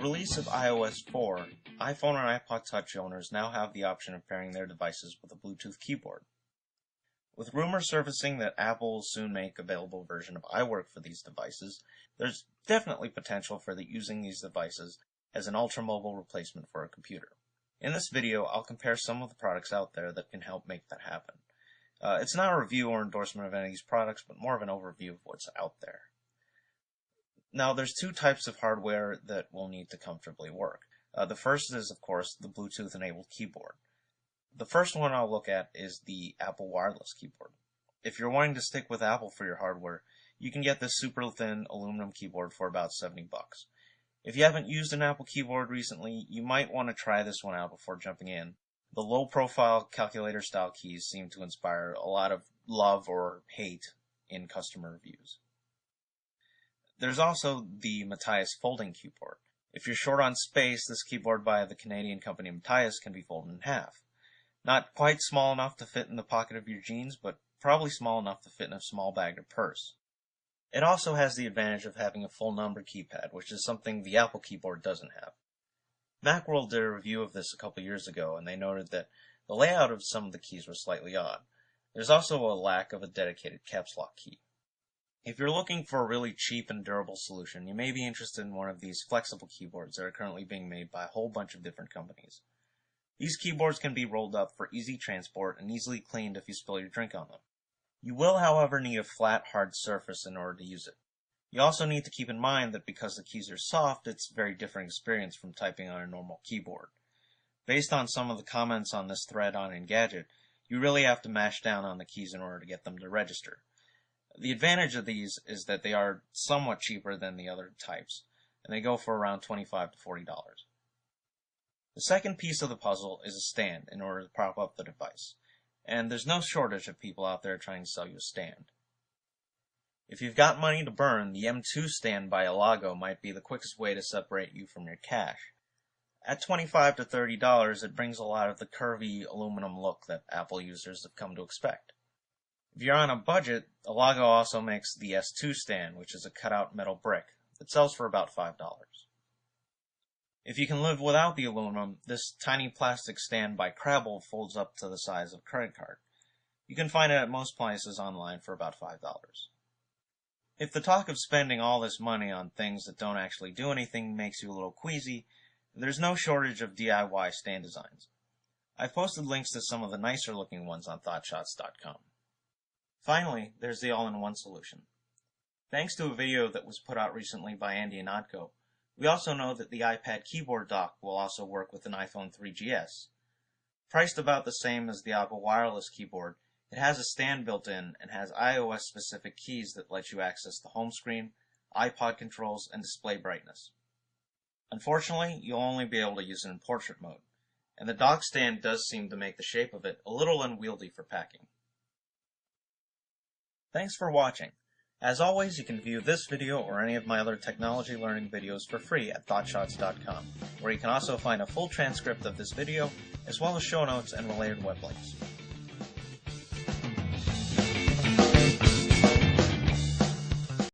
release of iOS 4, iPhone and iPod Touch owners now have the option of pairing their devices with a Bluetooth keyboard. With rumors surfacing that Apple will soon make available a version of iWork for these devices, there's definitely potential for using these devices as an ultra-mobile replacement for a computer. In this video, I'll compare some of the products out there that can help make that happen. It's not a review or endorsement of any of these products, but more of an overview of what's out there. Now, there's two types of hardware that will need to comfortably work. The first is, of course, the Bluetooth-enabled keyboard. The first one I'll look at is the Apple wireless keyboard. If you're wanting to stick with Apple for your hardware, you can get this super thin aluminum keyboard for about $70. If you haven't used an Apple keyboard recently, you might want to try this one out before jumping in. The low-profile calculator-style keys seem to inspire a lot of love or hate in customer reviews. There's also the Matthias folding keyboard. If you're short on space, this keyboard by the Canadian company Matthias can be folded in half. Not quite small enough to fit in the pocket of your jeans, but probably small enough to fit in a small bag or purse. It also has the advantage of having a full number keypad, which is something the Apple keyboard doesn't have. Macworld did a review of this a couple years ago, and they noted that the layout of some of the keys was slightly odd. There's also a lack of a dedicated caps lock key. If you're looking for a really cheap and durable solution, you may be interested in one of these flexible keyboards that are currently being made by a whole bunch of different companies. These keyboards can be rolled up for easy transport and easily cleaned if you spill your drink on them. You will, however, need a flat, hard surface in order to use it. You also need to keep in mind that because the keys are soft, it's a very different experience from typing on a normal keyboard. Based on some of the comments on this thread on Engadget, you really have to mash down on the keys in order to get them to register. The advantage of these is that they are somewhat cheaper than the other types, and they go for around $25 to $40. The second piece of the puzzle is a stand in order to prop up the device, and there's no shortage of people out there trying to sell you a stand. If you've got money to burn, the M2 stand by Alago might be the quickest way to separate you from your cash. At $25 to $30, it brings a lot of the curvy aluminum look that Apple users have come to expect. If you're on a budget, Alago also makes the S2 stand, which is a cutout metal brick that sells for about $5. If you can live without the aluminum, this tiny plastic stand by Crabble folds up to the size of a credit card. You can find it at most places online for about $5. If the talk of spending all this money on things that don't actually do anything makes you a little queasy, there's no shortage of DIY stand designs. I've posted links to some of the nicer looking ones on ThoughtShots.com. Finally, there's the all-in-one solution. Thanks to a video that was put out recently by Andy and Odko, we also know that the iPad keyboard dock will also work with an iPhone 3GS. Priced about the same as the Apple wireless keyboard, it has a stand built in and has iOS-specific keys that let you access the home screen, iPod controls, and display brightness. Unfortunately, you'll only be able to use it in portrait mode, and the dock stand does seem to make the shape of it a little unwieldy for packing. Thanks for watching. As always, you can view this video or any of my other technology learning videos for free at ThoughtShots.com, where you can also find a full transcript of this video, as well as show notes and related web links.